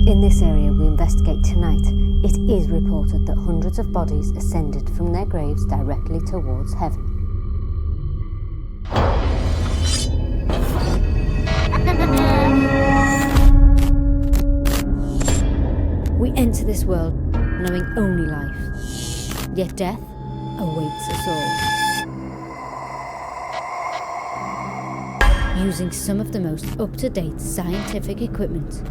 In this area we investigate tonight, it is reported that hundreds of bodies ascended from their graves directly towards heaven. We enter this world knowing only life, yet death awaits us all. Using some of the most up-to-date scientific equipment,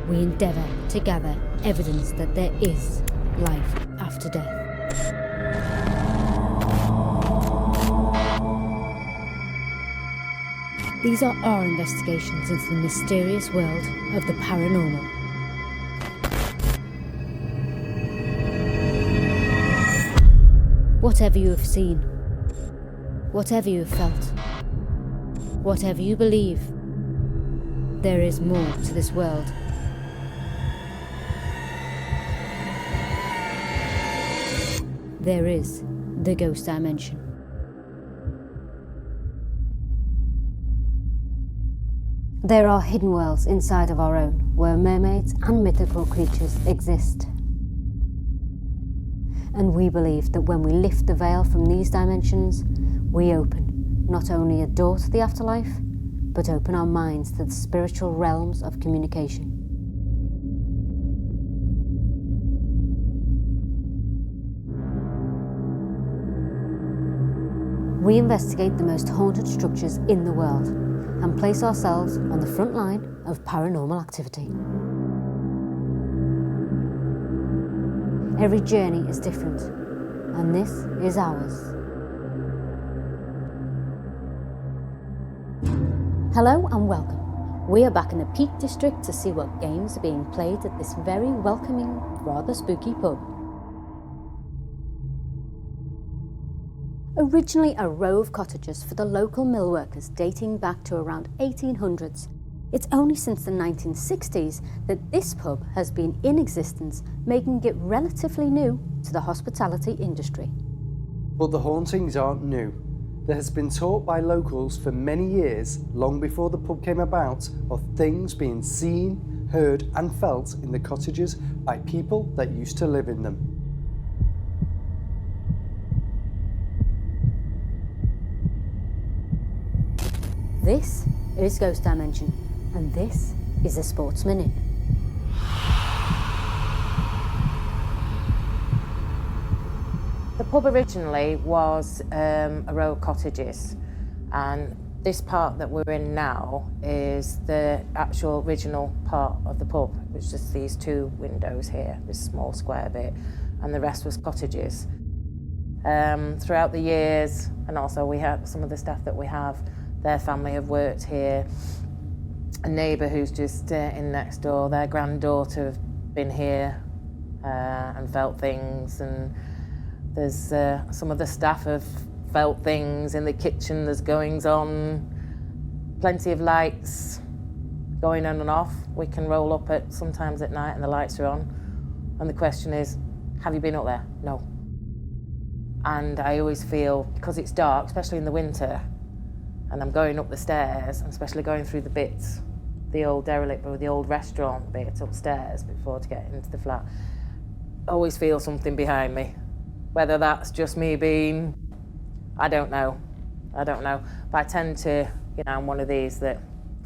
we endeavour to gather evidence that there is life after death. These are our investigations into the mysterious world of the paranormal. Whatever you have seen, whatever you have felt, whatever you believe, there is more to this world. There is the ghost dimension. There are hidden worlds inside of our own, where mermaids and mythical creatures exist. And we believe that when we lift the veil from these dimensions, we open not only a door to the afterlife, but open our minds to the spiritual realms of communication. We investigate the most haunted structures in the world and place ourselves on the front line of paranormal activity. Every journey is different, and this is ours. Hello and welcome. We are back in the Peak District to see what games are being played at this very welcoming, rather spooky pub. Originally a row of cottages for the local mill workers dating back to around 1800s, it's only since the 1960s that this pub has been in existence, making it relatively new to the hospitality industry. But the hauntings aren't new. There has been talk by locals for many years, long before the pub came about, of things being seen, heard and felt in the cottages by people that used to live in them. This is Ghost Dimension, and this is the Sportsman Inn. The pub originally was a row of cottages, and this part that we're in now is the actual original part of the pub, which is just these two windows here, this small square bit, and the rest was cottages. Throughout the years, and also we have some of the staff that we have, their family have worked here. A neighbour who's just in next door, their granddaughter have been here and felt things, and there's some of the staff have felt things in the kitchen. There's goings on, plenty of lights going on and off. We can roll up at sometimes at night and the lights are on, and the question is, have you been up there? No. And I always feel, because it's dark, especially in the winter, and I'm going up the stairs, and especially going through the bits, the old derelict or the old restaurant bit upstairs before to get into the flat, I always feel something behind me. Whether that's just me being, I don't know. But I tend to, I'm one of these that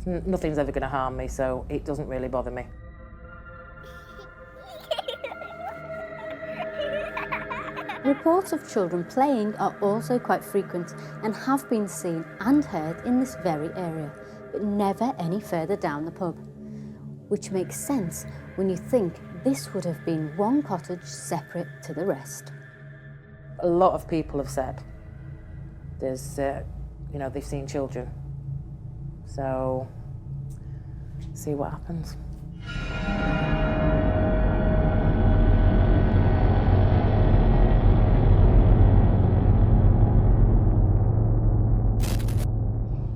nothing's ever going to harm me, so it doesn't really bother me. Reports of children playing are also quite frequent and have been seen and heard in this very area, but never any further down the pub, which makes sense when you think this would have been one cottage separate to the rest. A lot of people have said there's, they've seen children, so see what happens.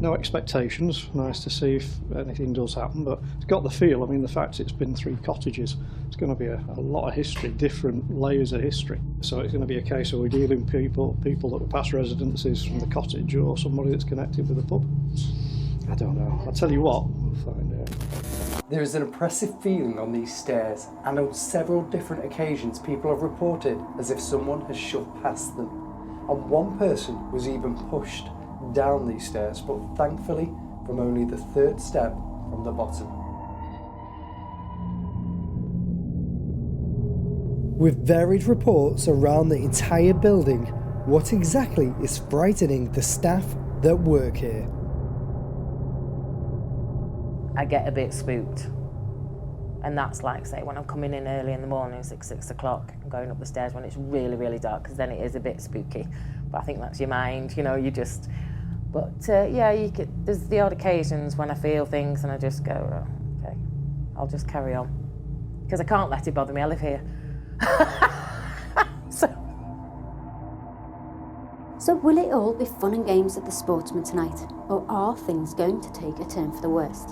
No expectations, nice to see if anything does happen, but it's got the feel, the fact it's been 3 cottages, it's going to be a lot of history, different layers of history. So it's going to be a case of we're dealing with people that were past residences from the cottage or somebody that's connected with the pub. I don't know. I'll tell you what, we'll find out. There is an oppressive feeling on these stairs, and on several different occasions people have reported as if someone has shoved past them. And one person was even pushed down these stairs, but thankfully from only the third step from the bottom. With varied reports around the entire building, what exactly is frightening the staff that work here? I get a bit spooked. And that's like, say, when I'm coming in early in the morning, 6 o'clock, and going up the stairs when it's really, really dark, because then it is a bit spooky. But I think that's your mind, you know, you just... But yeah, there's the odd occasions when I feel things and I just go, oh, okay, I'll just carry on. Because I can't let it bother me, I live here. So will it all be fun and games at the Sportsman tonight, or are things going to take a turn for the worst?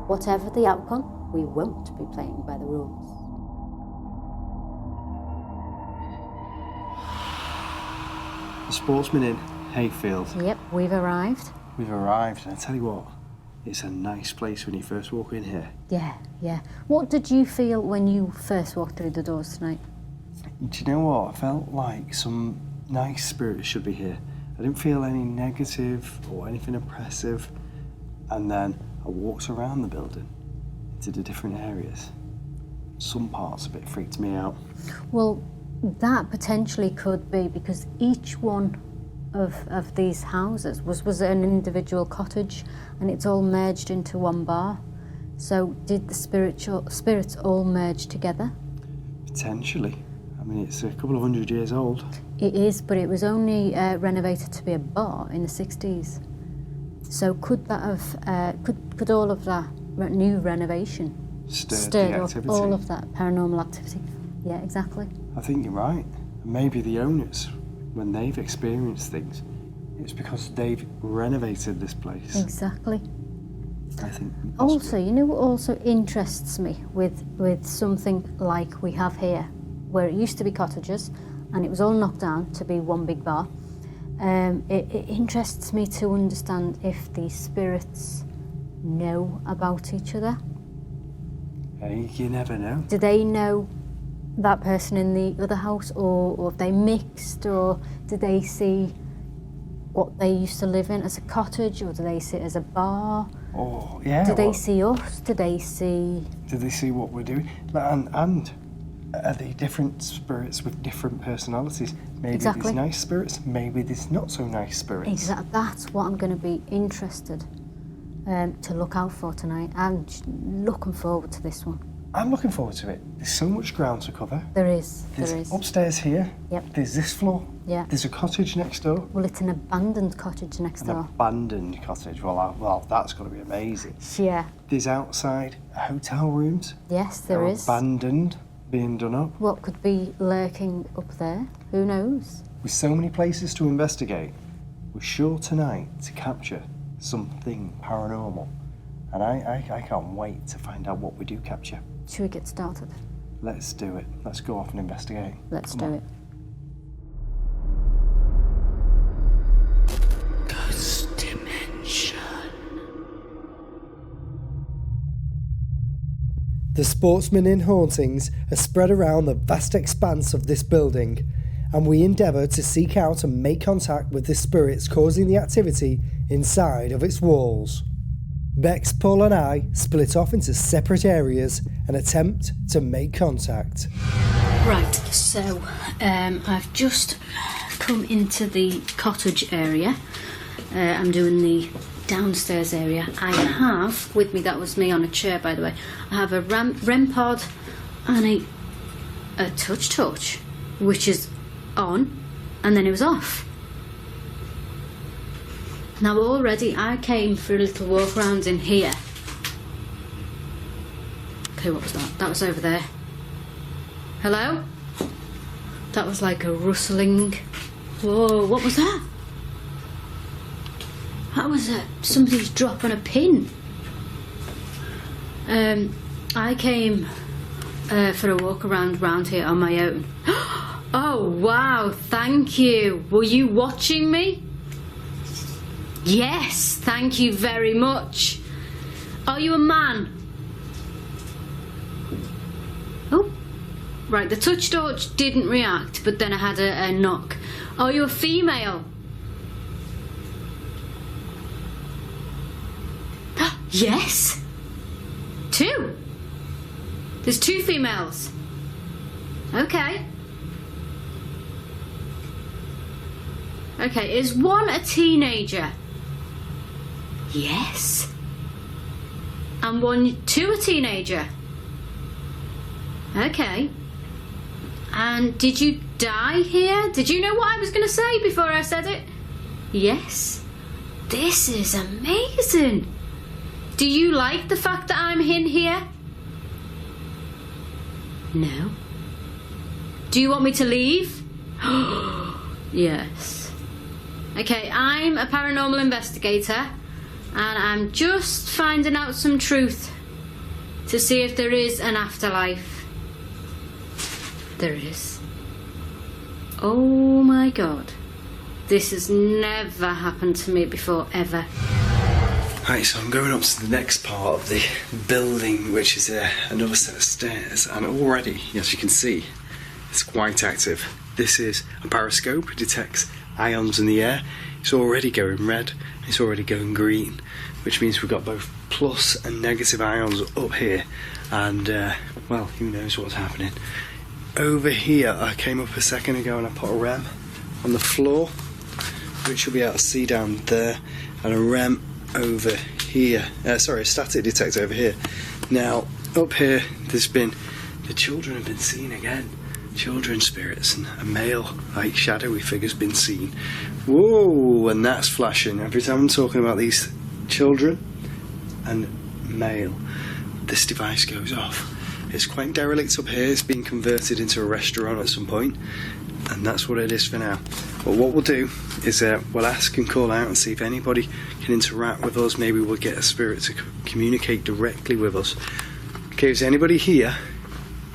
Whatever the outcome, we won't be playing by the rules. The Sportsman Inn, Hayfield. Yep, we've arrived. We've arrived, and I tell you what, it's a nice place when you first walk in here. Yeah. What did you feel when you first walked through the doors tonight? Do you know what? I felt like some nice spirits should be here. I didn't feel any negative or anything oppressive. And then I walked around the building into the different areas. Some parts of it freaked me out. Well, that potentially could be because each one of these houses was an individual cottage, and it's all merged into one bar. So did the spirits all merge together? Potentially. I mean, it's a couple of 100 years old. It is, but it was only renovated to be a bar in the 60s. So could that have, could all of that new renovation stirred up all of that paranormal activity? Yeah, exactly. I think you're right. Maybe the owners, when they've experienced things, it's because they've renovated this place. Exactly. I think. Also, you know what also interests me with something like we have here, where it used to be cottages and it was all knocked down to be one big bar. It interests me to understand if these spirits know about each other. Hey, you never know. Do they know that person in the other house, or have they mixed, or do they see what they used to live in as a cottage, or do they see it as a bar? Oh, yeah. Do they see us? Do they see... Do they see what we're doing? And are they different spirits with different personalities? Maybe Exactly. there's nice spirits, maybe there's not so nice spirits. Exactly. That's what I'm going to be interested to look out for tonight. I'm looking forward to this one. I'm looking forward to it. There's so much ground to cover. There is. There's upstairs here. Yep. There's this floor. Yeah. There's a cottage next door. Well, it's an abandoned cottage next An door. abandoned cottage. Well, that's got to be amazing. Yeah. There's outside hotel rooms. Yes, there They're is. abandoned, being done up. What could be lurking up there? Who knows? With so many places to investigate, we're sure tonight to capture something paranormal. And I can't wait to find out what we do capture. Should we get started? Let's do it. Let's go off and investigate. Let's Come do on. it. Ghost Dimension. The Sportsman Inn hauntings are spread around the vast expanse of this building, and we endeavour to seek out and make contact with the spirits causing the activity inside of its walls. Bex, Paul and I split off into separate areas and attempt to make contact. Right, so I've just come into the cottage area. I'm doing the downstairs area. I have with me, that was me on a chair by the way, I have a REM pod and a touch torch, which is on and then it was off. Now already I came for a little walk around in here. Okay, what was that? That was over there. Hello? That was like a rustling. Whoa, what was that? That was somebody's dropping a pin. I came for a walk around here on my own. Oh wow, thank you. Were you watching me? Yes, thank you very much. Are you a man? Oh, right, the touch torch didn't react, but then I had a knock. Are you a female? Yes. 2. There's 2 females. Okay. Okay, is one a teenager? Yes. And 2 a teenager? Okay. And did you die here? Did you know what I was going to say before I said it? Yes. This is amazing. Do you like the fact that I'm in here? No. Do you want me to leave? Yes. Okay, I'm a paranormal investigator and I'm just finding out some truth to see if there is an afterlife. There is. Oh my God. This has never happened to me before, ever. Right, so I'm going up to the next part of the building, which is another set of stairs, and already, as you can see, it's quite active. This is a periscope. It detects ions in the air. It's already going red, it's already going green, which means we've got both plus and negative ions up here, and well, who knows what's happening. Over here, I came up a second ago and I put a REM on the floor, which you'll be able to see down there, and a REM over here, a static detector over here. Now, up here, the children have been seen again. Children spirits, and a male, like shadowy figure's been seen. Whoa, and that's flashing. Every time I'm talking about these children and male, this device goes off. It's quite derelict up here. It's being converted into a restaurant at some point, and that's what it is for now. But what we'll do is we'll ask and call out and see if anybody can interact with us. Maybe we'll get a spirit to communicate directly with us. Okay, is anybody here?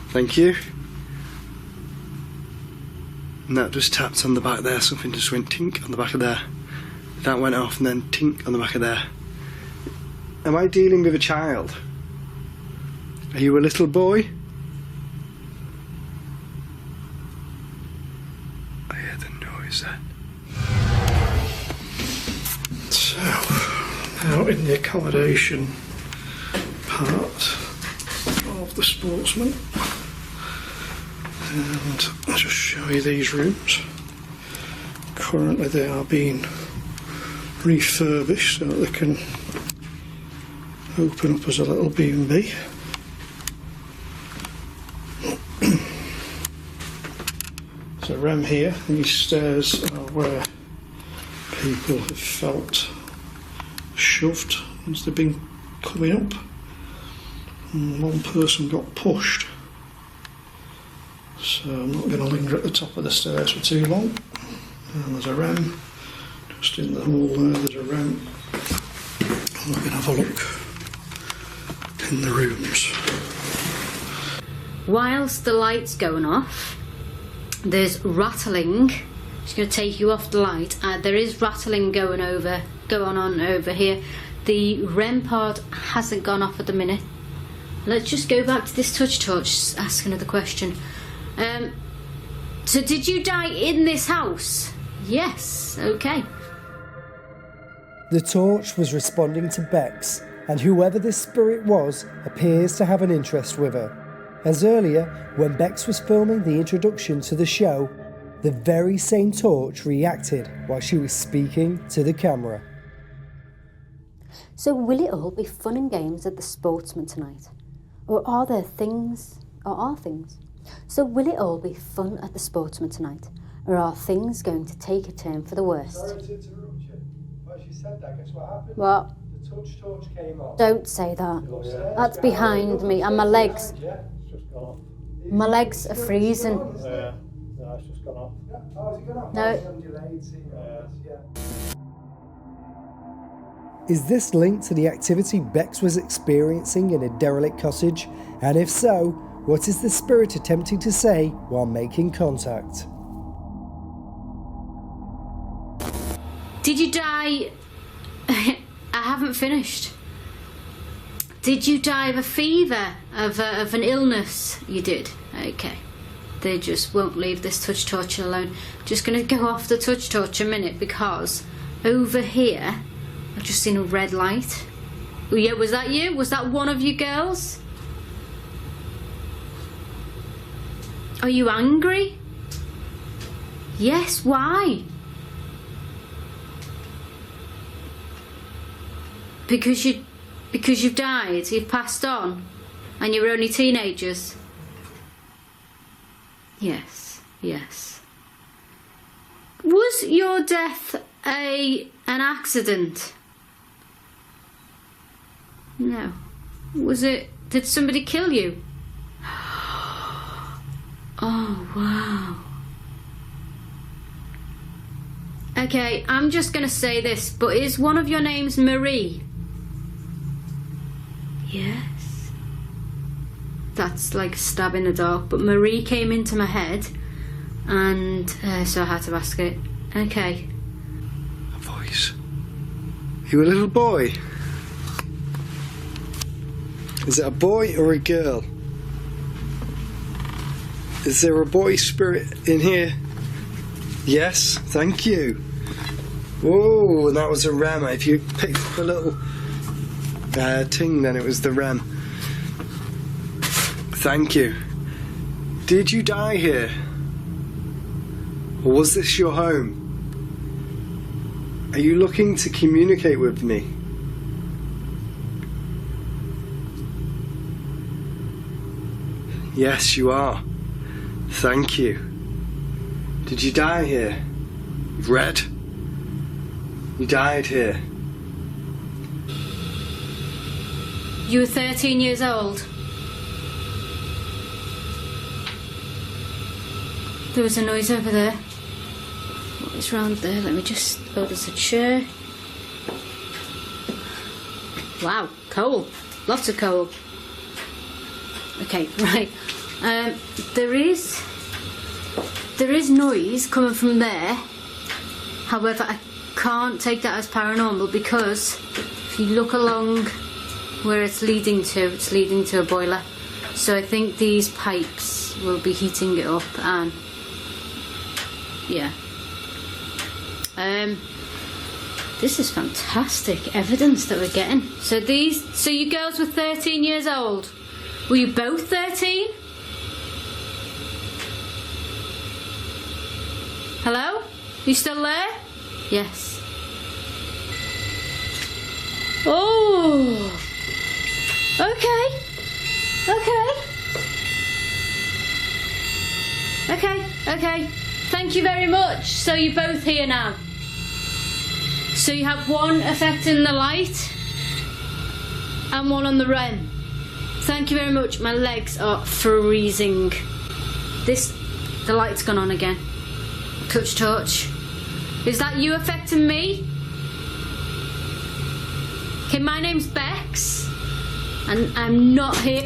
Thank you. And that just tapped on the back there. Something just went tink on the back of there. That went off and then tink on the back of there. Am I dealing with a child? Are you a little boy? I heard the noise then. So, now in the accommodation part of the Sportsman, and I'll just show you these rooms. Currently they are being refurbished so that they can open up as a little B&B. So around here, these stairs are where people have felt shoved as they've been coming up, and one person got pushed. So I'm not going to linger at the top of the stairs for too long. And there's a REM just in the hall there. There's a REM. And we're going to have a look in the rooms. Whilst the light's going off, there's rattling. Just going to take you off the light. There is rattling going on over here. The REM pod hasn't gone off at the minute. Let's just go back to this touch torch. Ask another question. So did you die in this house? Yes. Okay. The torch was responding to Bex, and whoever this spirit was appears to have an interest with her. As earlier, when Bex was filming the introduction to the show, the very same torch reacted while she was speaking to the camera. So will it all be fun and games at the Sportsman tonight? Or are things? So will it all be fun at the Sportsman tonight? Or are things going to take a turn for the worst? Sorry to interrupt you. As you said that, guess what happened? What? The touch torch came off. Don't say that. That's behind me, and my legs. My legs are freezing. Yeah, no, it's just gone off. Oh, has it gone off? No. Is this linked to the activity Bex was experiencing in a derelict cottage? And if so, what is the spirit attempting to say while making contact? Did you die? I haven't finished. Did you die of a fever, of an illness? You did? Okay. They just won't leave this touch torch alone. Just going to go off the touch torch a minute, because over here I've just seen a red light. Oh yeah, was that you? Was that one of you girls? Are you angry? Yes, why? Because you've died, you've passed on, and you were only teenagers. Yes, yes. Was your death an accident? No. Was it, did somebody kill you? Oh, wow. Okay, I'm just gonna say this, but is one of your names Marie? Yes. That's like a stab in the dark, but Marie came into my head, and so I had to ask it. Okay. A voice. You a little boy? Is it a boy or a girl? Is there a boy spirit in here? Yes, thank you. Whoa, that was a ram. If you picked up a little ting, then it was the ram. Thank you. Did you die here? Or was this your home? Are you looking to communicate with me? Yes, you are. Thank you. Did you die here? Red? You died here. You were 13 years old. There was a noise over there. What is round there? Let me just... Oh, there's a chair. Wow, coal. Lots of coal. Okay, right. There is noise coming from there. However, I can't take that as paranormal, because if you look along where it's leading to a boiler. So I think these pipes will be heating it up, and yeah. This is fantastic evidence that we're getting. So you girls were 13 years old. Were you both 13? Hello? You still there? Yes. Oh. Okay. Okay. Thank you very much. So you're both here now. So you have one affecting the light and one on the REM. Thank you very much. My legs are freezing. The light's gone on again. Touch torch. Is that you affecting me? Okay, my name's Bex, and I'm not here.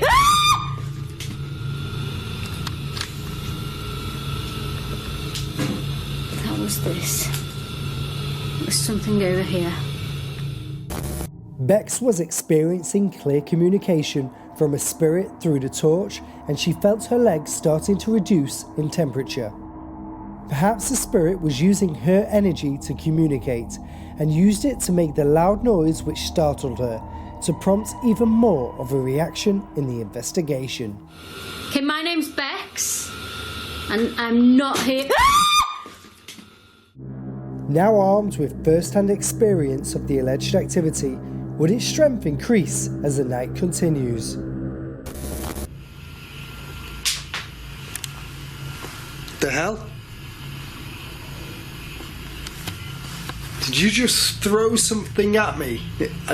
That was this. There's something over here. Bex was experiencing clear communication from a spirit through the torch, and she felt her legs starting to reduce in temperature. Perhaps the spirit was using her energy to communicate, and used it to make the loud noise which startled her, to prompt even more of a reaction in the investigation. Okay, my name's Bex, and I'm not here. Now armed with first-hand experience of the alleged activity, would its strength increase as the night continues? The hell? Did you just throw something at me?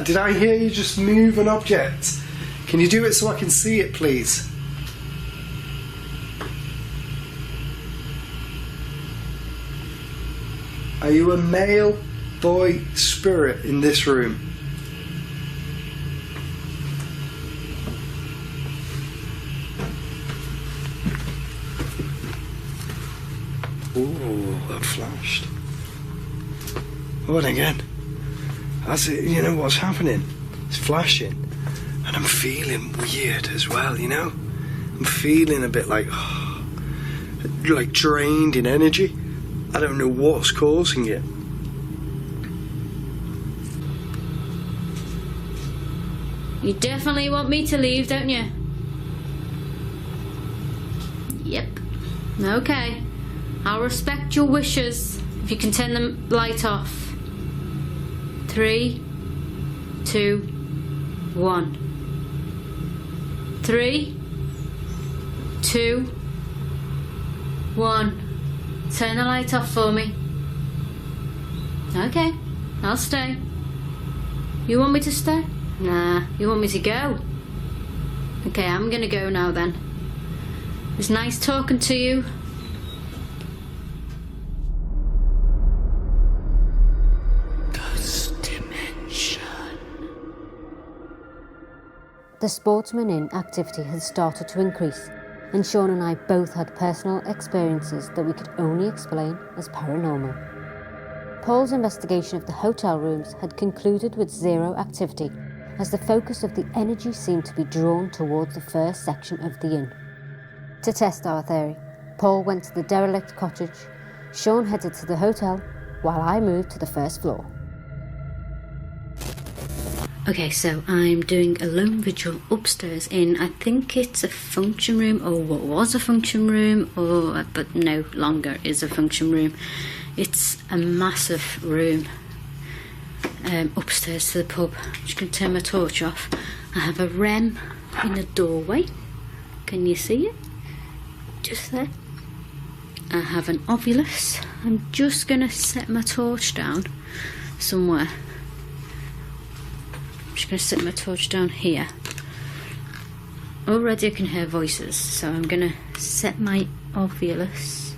Did I hear you just move an object? Can you do it so I can see it, please? Are you a male boy spirit in this room? Ooh, that flashed. Oh, and again. That's it, you know what's happening. It's flashing. And I'm feeling weird as well, you know? I'm feeling a bit like drained in energy. I don't know what's causing it. You definitely want me to leave, don't you? Yep. Okay. I'll respect your wishes if you can turn the light off. 3, 2, 1. 3, 2, 1. Turn the light off for me. Okay, I'll stay. You want me to stay? Nah, you want me to go? Okay, I'm gonna go now then. It's nice talking to you. The Sportsman Inn activity had started to increase, and Sean and I both had personal experiences that we could only explain as paranormal. Paul's investigation of the hotel rooms had concluded with zero activity, as the focus of the energy seemed to be drawn towards the first section of the inn. To test our theory, Paul went to the derelict cottage, Sean headed to the hotel, while I moved to the first floor. Okay, so I'm doing a lone vigil upstairs in, I think it's a function room, or what was a function room, but no longer is a function room. It's a massive room upstairs to the pub. I'm just going to turn my torch off. I have a REM in the doorway. Can you see it? Just there. I have an ovulus. I'm just going to set my torch down somewhere. I'm just going to set my torch down here. Already I can hear voices, so I'm going to set my ovulus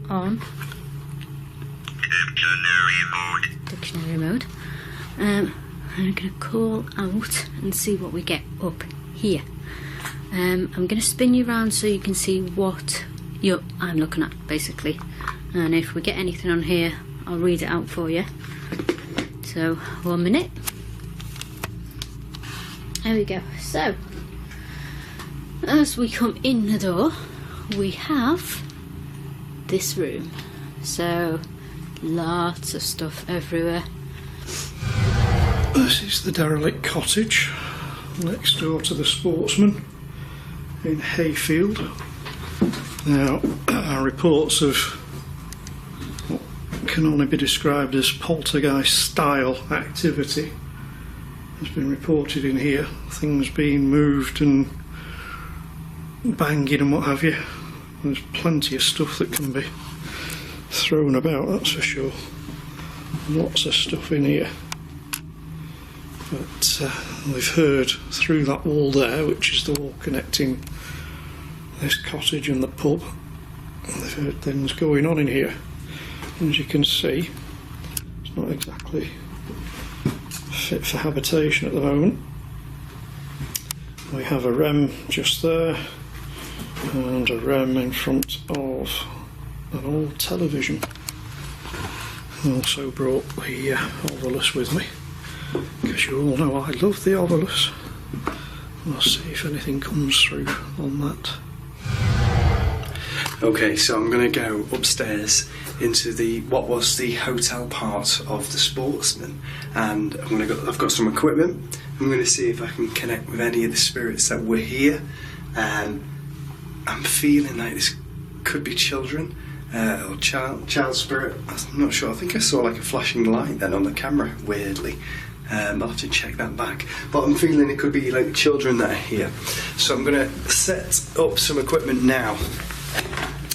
on dictionary mode. I'm going to call out and see what we get up here. I'm going to spin you around so you can see what I'm looking at, basically. And if we get anything on here, I'll read it out for you. So, 1 minute. There we go. So, as we come in the door, we have this room. So, lots of stuff everywhere. This is the derelict cottage next door to the Sportsman in Hayfield. Now, reports of what can only be described as poltergeist style activity has been reported in here. Things being moved and banging and what have you. There's plenty of stuff that can be thrown about, that's for sure. Lots of stuff in here. But we've heard through that wall there, which is the wall connecting this cottage and the pub, they've heard things going on in here. And as you can see, it's not exactly fit for habitation at the moment. We have a REM just there, and a REM in front of an old television. I also brought the ovulus with me, because you all know I love the ovulus. We'll see if anything comes through on that. Okay, so I'm going to go upstairs into what was the hotel part of the Sportsman, and I've got some equipment. I'm going to see if I can connect with any of the spirits that were here. I'm feeling like this could be children or child spirit. I'm not sure. I think I saw like a flashing light then on the camera, weirdly. I'll have to check that back, but I'm feeling it could be like children that are here. So I'm going to set up some equipment now.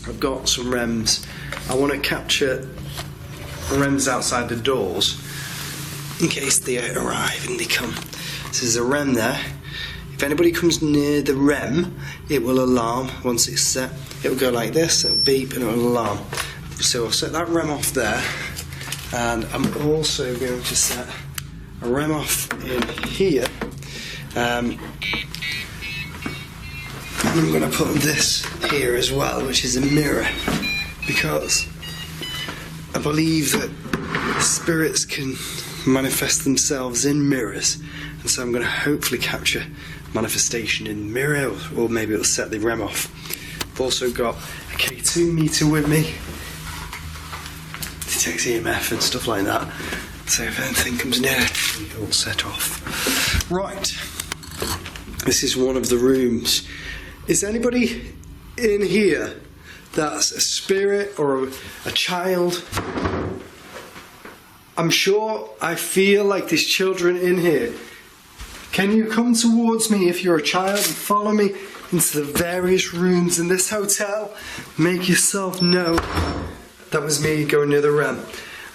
I've got some REMs. I want to capture REMs outside the doors in case they arrive and they come. So there's a REM there. If anybody comes near the REM, it will alarm. Once it's set, it will go like this, it'll beep and it will alarm. So I'll set that REM off there, and I'm also going to set a REM off in here. And I'm going to put this here as well, which is a mirror, because I believe that spirits can manifest themselves in mirrors, and So I'm going to hopefully capture manifestation in the mirror, or maybe it'll set the REM off. I've also got a K2 meter with me, detects EMF and stuff like that. So if anything comes near, it'll set off. Right, this is one of the rooms. Is anybody in here that's a spirit or a child? I'm sure I feel like there's children in here. Can you come towards me if you're a child and follow me into the various rooms in this hotel? Make yourself known. That was me going near the REM.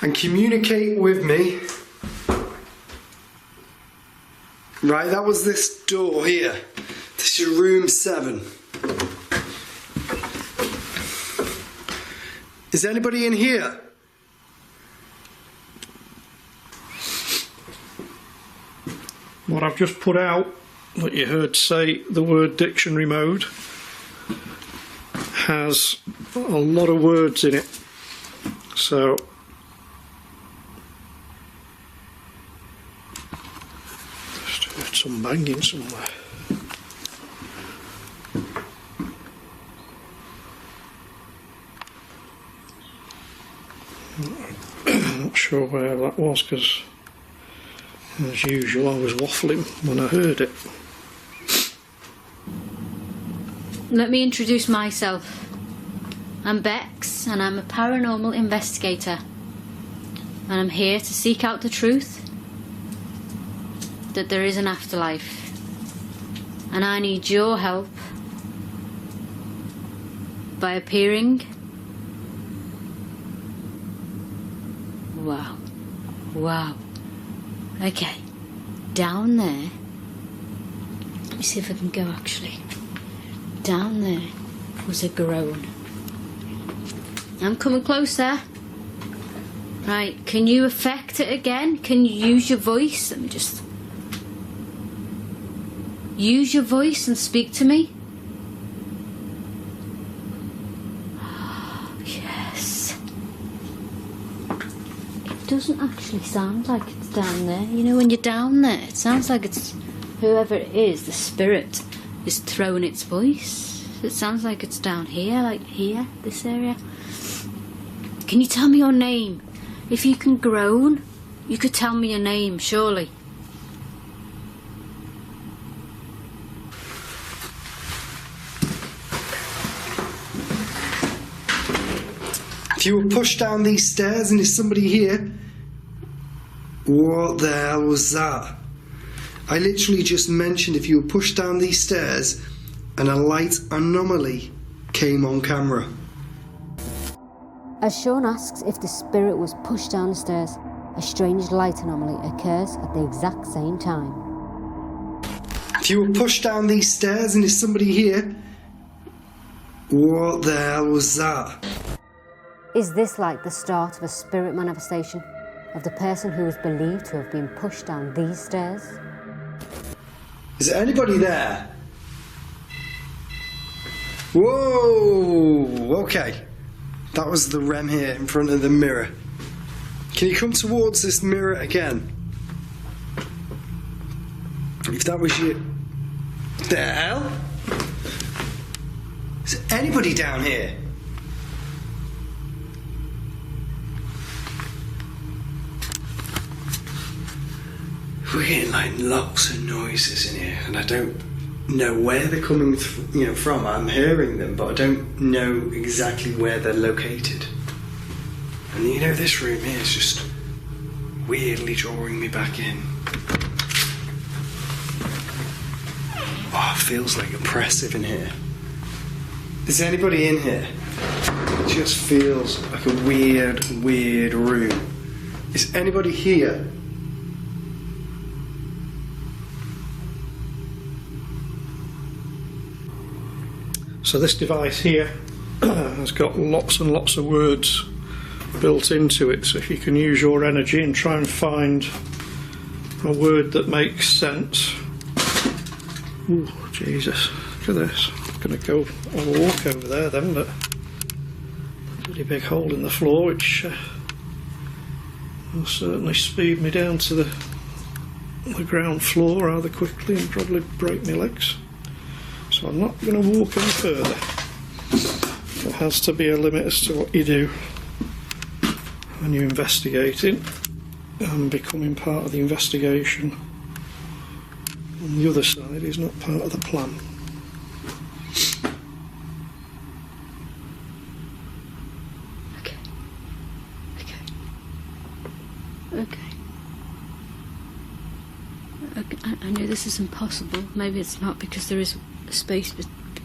And communicate with me. Right, that was this door here. This is room 7. Is anybody in here? What I've just put out, that you heard say the word dictionary mode, has a lot of words in it. So just heard some banging somewhere. I'm not sure where that was, because as usual I was waffling when I heard it. Let me introduce myself. I'm Bex, and I'm a paranormal investigator. And I'm here to seek out the truth that there is an afterlife. And I need your help by appearing. Wow. Wow. Okay. Down there. Let me see if I can go actually. Down there was a groan. I'm coming closer. Right, can you affect it again? Can you use your voice? Let me just... Use your voice and speak to me. Yes. It doesn't actually sound like it's down there. You know, when you're down there, it sounds like it's... Whoever it is, the spirit, is throwing its voice. It sounds like it's down here, like here, this area. Can you tell me your name? If you can groan, you could tell me your name, surely. If you were pushed down these stairs and there's somebody here, what the hell was that? I literally just mentioned if you were pushed down these stairs and a light anomaly came on camera. As Sean asks if the spirit was pushed down the stairs, a strange light anomaly occurs at the exact same time. If you were pushed down these stairs and there's somebody here, what the hell was that? Is this like the start of a spirit manifestation of the person who is believed to have been pushed down these stairs? Is there anybody there? Whoa! Okay. That was the REM here in front of the mirror. Can you come towards this mirror again? If that was you... The hell? Is there anybody down here? We're getting like lots of noises in here, and I don't know where they're coming from. I'm hearing them, but I don't know exactly where they're located. And you know, this room here is just weirdly drawing me back in. Oh, it feels like oppressive in here. Is there anybody in here? It just feels like a weird, weird room. Is anybody here? So this device here has got lots and lots of words built into it, so if you can use your energy and try and find a word that makes sense. Ooh, Jesus, look at this. I'm going to go on a walk over there then, but a pretty big hole in the floor, which will certainly speed me down to the the ground floor rather quickly and probably break my legs. So I'm not going to walk any further. There has to be a limit as to what you do when you're investigating, and becoming part of the investigation on the other side is not part of the plan. Okay, I know this is impossible. Maybe it's not, because there is a space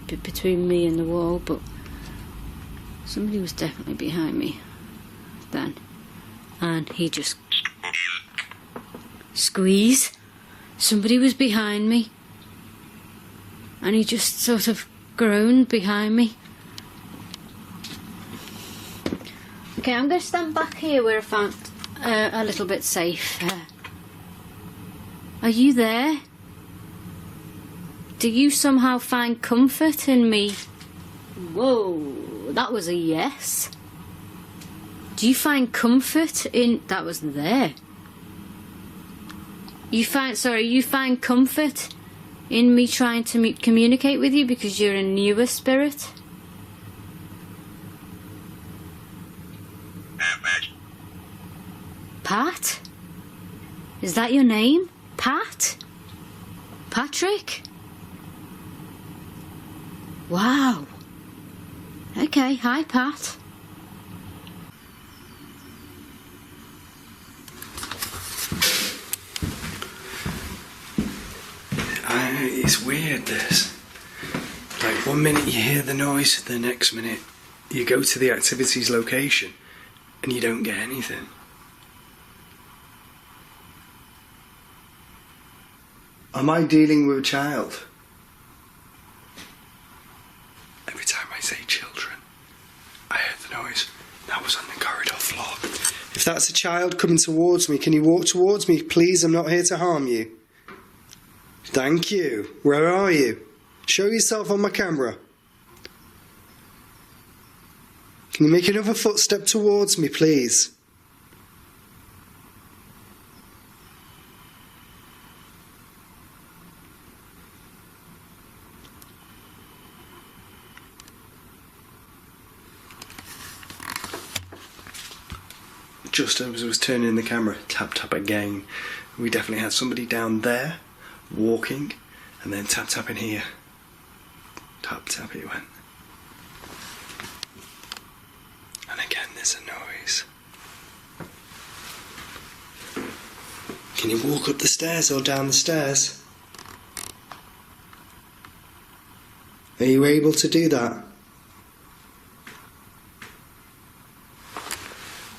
between me and the wall, but somebody was definitely behind me then. And he just... Squeeze. Somebody was behind me. And he just sort of groaned behind me. Okay, I'm going to stand back here where I found a little bit safe. Are you there? Do you somehow find comfort in me? Whoa, that was a yes. Do you find comfort in... That was there. You find comfort in me trying to communicate with you because you're a newer spirit? Pat? Is that your name? Pat? Patrick? Wow. Okay, hi Pat. It's weird, this. Like, one minute you hear the noise, the next minute you go to the activities location and you don't get anything. Am I dealing with a child? Every time I say children, I heard the noise. That was on the corridor floor. If that's a child coming towards me, can you walk towards me, please? I'm not here to harm you. Thank you. Where are you? Show yourself on my camera. Can you make another footstep towards me, please? Just as I was turning the camera, tap tap again. We definitely had somebody down there walking, and then tap tap in here. Tap tap it went. And again there's a noise. Can you walk up the stairs or down the stairs? Are you able to do that?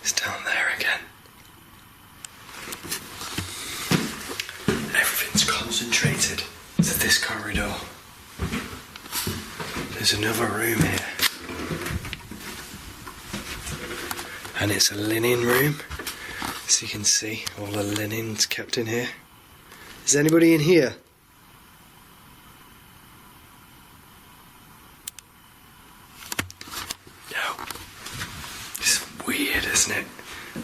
It's down there again. Everything's concentrated to this corridor. There's another room here. And it's a linen room. As you can see, all the linen's kept in here. Is anybody in here? No. It's weird, isn't it?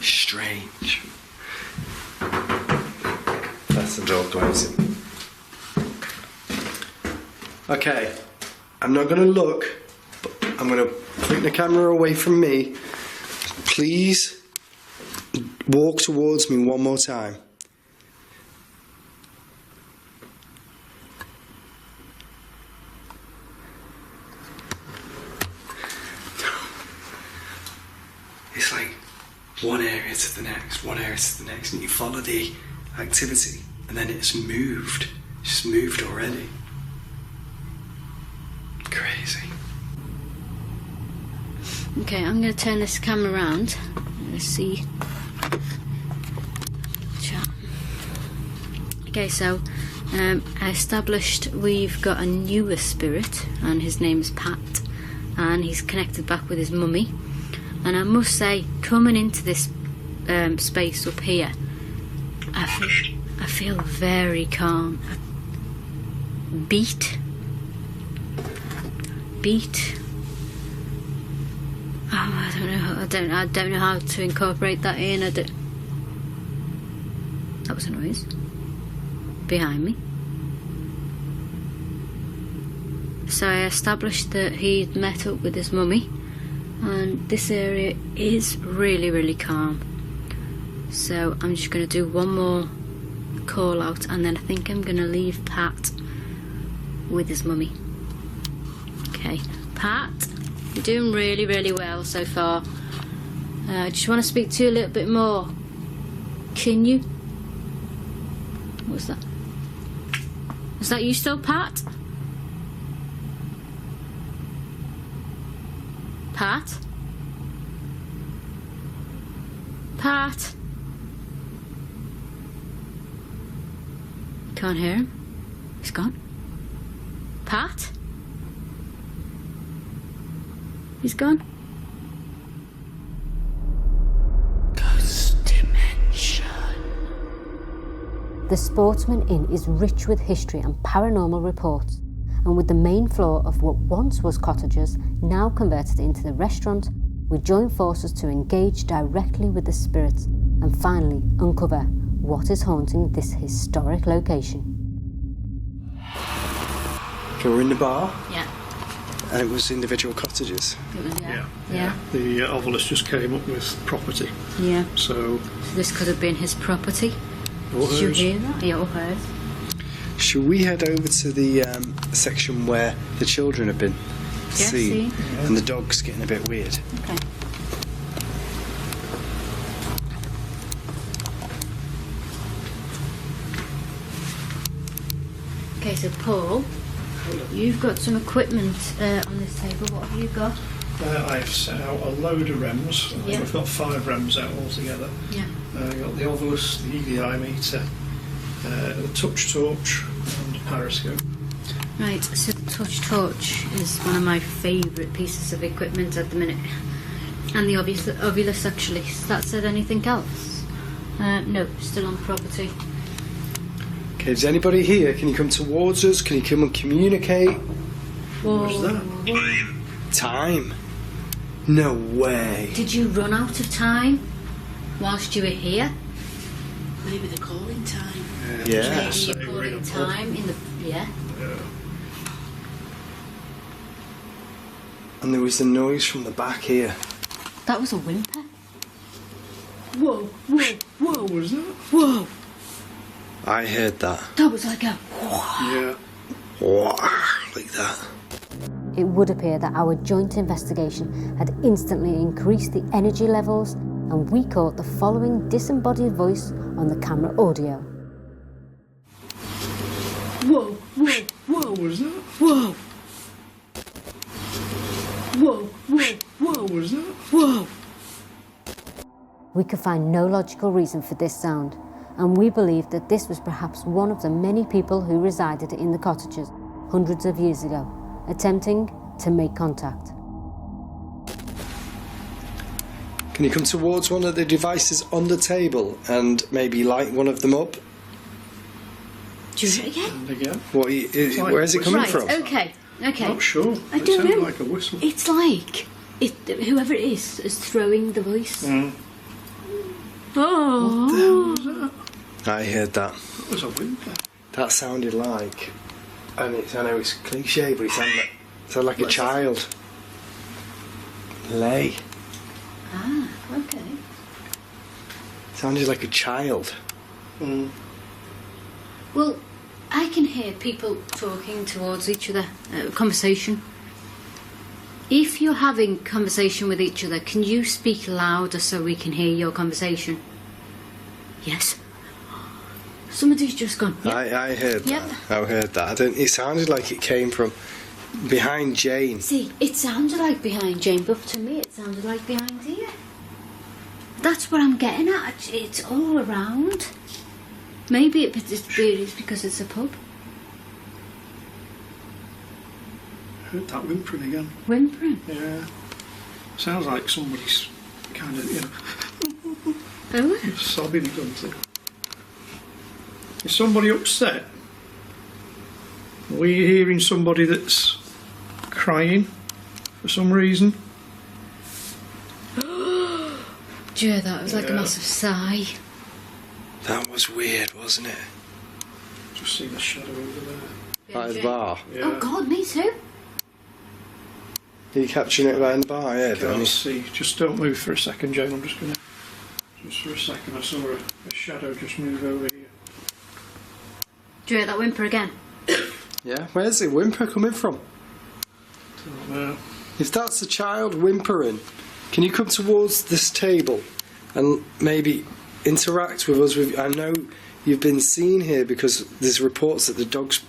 Strange. That's the door closing. Okay, I'm not going to look, but I'm going to point the camera away from me. Please walk towards me one more time. It's like one area to the next, one area to the next, and you follow the activity, and then it's moved. It's just moved already. Crazy. Okay, I'm going to turn this camera around. Let's see. Okay, so I established we've got a newer spirit, and his name's Pat, and he's connected back with his mummy. And I must say, coming into this space up here, I feel very calm. Beat. Oh, I don't know how to incorporate that in. That was a noise. behind me. So I established that he'd met up with his mummy, and this area is really, really calm. So I'm just going to do one more call out, and then I think I'm going to leave Pat with his mummy. Okay, Pat, you're doing really, really well so far. I just want to speak to you a little bit more. Can you? What's that? Is that you still, Pat? Pat? Pat? Can't hear him. He's gone. Pat? He's gone. Ghost Dimension. The Sportsman Inn is rich with history and paranormal reports, and with the main floor of what once was cottages now converted into the restaurant, we join forces to engage directly with the spirits and finally uncover what is haunting this historic location. Okay, we're in the bar, Yeah. and it was individual cottages. Yeah. The obelisk just came up with property, Yeah. so This could have been his property. or Did you hers. hear that? Yeah, or hers. Should we head over to the section where the children have been seen? And the dog's getting a bit weird. Okay. Okay, so Paul, you've got some equipment on this table. What have you got? I've set out a load of REMs. I think Yeah. I've got 5 REMs out altogether. Yeah. I've got the obelisk, the EVI meter, the touch torch, and a periscope. Right, so the touch torch is one of my favourite pieces of equipment at the minute. And the obelisk actually. Has that said anything else? No, still on property. Okay, is anybody here? Can you come towards us? Can you come and communicate? What's that? Time? No way. Did you run out of time whilst you were here? Maybe the calling time. Yeah. Maybe say you're we're in calling a pub. time in the... Yeah? And there was the noise from the back here. That was a whimper. Whoa, whoa, whoa, What was that? whoa. I heard that. That was like a... Yeah. Like that. It would appear that our joint investigation had instantly increased the energy levels, and we caught the following disembodied voice on the camera audio. Whoa, whoa, whoa, What was that? whoa. Whoa, whoa, whoa, What was that? whoa. We could find no logical reason for this sound, and we believed that this was perhaps one of the many people who resided in the cottages hundreds of years ago, attempting to make contact. Can you come towards one of the devices on the table and maybe light one of them up? Do you again? And again? What? like Where's it coming Right, from? okay. Not sure. I It don't sounded know. like a whistle. It's like whoever it is throwing the voice. Oh. What the hell was that? I heard that. That was a whimper. That sounded like, and I know it's cliche, but it sounded like a child. Lay. Ah, okay. Sounded like a child. Well, I can hear people talking towards each other, conversation. If you're having conversation with each other, can you speak louder so we can hear your conversation? Yes. Somebody's just gone. Yep. I heard Yep. that. I heard that. It sounded like it came from behind Jane. See, it sounded like behind Jane, but to me it sounded like behind here. That's what I'm getting at. It's all around. Maybe it's because it's a pub. Heard that whimpering again. Whimpering. Yeah. Sounds like somebody's kind of, Oh, sobbing, doesn't it? Is somebody upset? Are we hearing somebody that's crying for some reason? do you hear that? It was like a Yeah. massive sigh. That was weird, wasn't it? Just seen a shadow over there. By the bar. Yeah. Oh God, me too. Are you capturing it right in the bar? Yeah, Can't Bernie. see. Just don't move for a second, Jane. I'm just gonna. Just for a second, I saw a shadow just move over here. Do you hear that whimper again? Yeah, where's the whimper coming from? Don't know. If that's a child whimpering, can you come towards this table and maybe interact with us? I know you've been seen here because there's reports that the dog's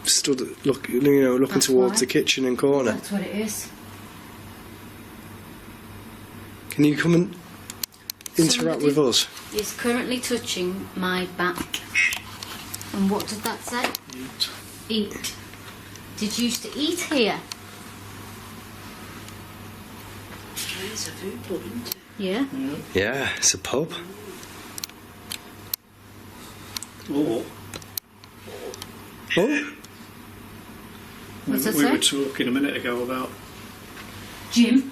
stood looking That's towards why. the kitchen and corner. That's what it is. Can you come and interact Somebody with us? is currently touching my back. And what did that say? Eat. Eat. Did you used to eat here? It's a food pub, isn't it? Yeah. Yeah. Yeah, it's a pub. Or Oh, What's that we say? were talking a minute ago about. Jim.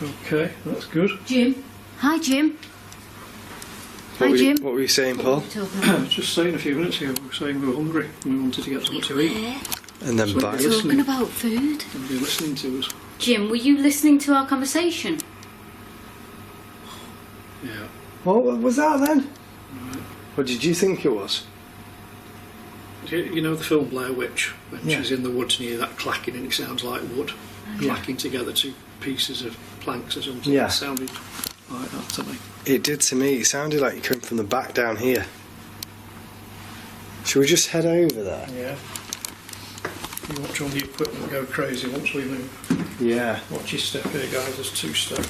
Okay, that's good. Jim. Hi, Jim. what Hi, Jim. what were you saying, Paul? What are you talking about? Just saying a few minutes ago, we were saying we were hungry and we wanted to get something to eat. Yeah. And then So by we're Talking about food. And be listening to us. Jim, were you listening to our conversation? Yeah. What was that then? What did you think it was? You know the film Blair Witch, when Yeah. she's in the woods and you hear that clacking and it sounds like wood clacking together, two pieces of planks or something. Yeah. It sounded like that to me. It did to me. It sounded like you came from the back down here. Should we just head over there? Yeah. You watch all the equipment go crazy once we move. Yeah. Watch your step here, guys. There's 2 steps.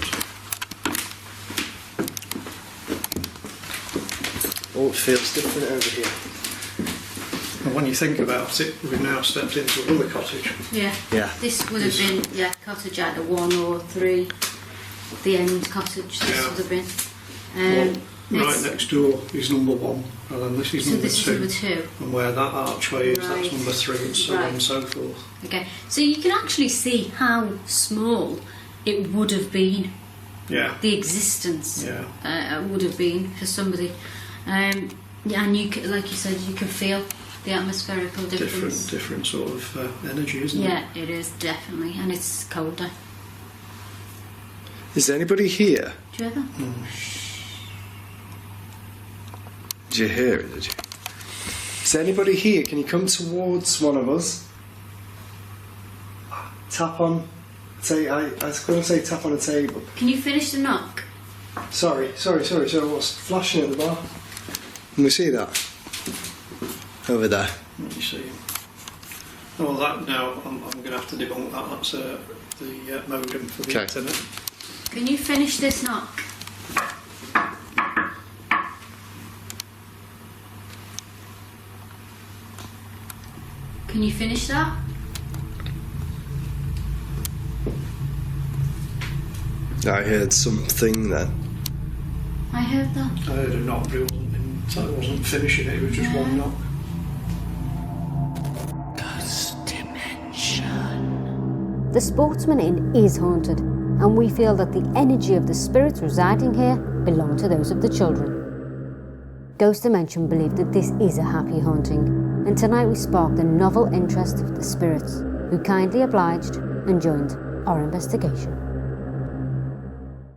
Oh, it feels different over here. And when you think about it, we've now stepped into another cottage. Yeah. Yeah. This would have been, cottage either 1 or 3. The end cottage, this Yeah. would have been. Right this- next door is number 1, and then this is So number this 2. is number 2. And where that archway is, Right. that's number 3, and so on Right. and so forth. Okay. So you can actually see how small it would have been. Yeah. The existence would have been for somebody. And you, like you said, you can feel the atmospherical difference. Different sort of energy, isn't it? Yeah, it is definitely, and it's colder. Is there anybody here? Do you ever? Did you hear it? Did you? Is there anybody here? Can you come towards one of us? Tap on. I was going to say tap on a table. Can you finish the knock? Sorry. What's flashing at the bar? Can we see that? Over there. Let me see. Oh, that now I'm going to have to debunk that. That's the modem for the Okay. internet. Can you finish this knock? Can you finish that? I heard something then. I heard that. I heard a knock, but it wasn't finishing it. It was just one knock. Ghost dimension. The Sportsman Inn is haunted, and we feel that the energy of the spirits residing here belong to those of the children. Ghost Dimension believe that this is a happy haunting, and tonight we sparked the novel interest of the spirits, who kindly obliged and joined our investigation.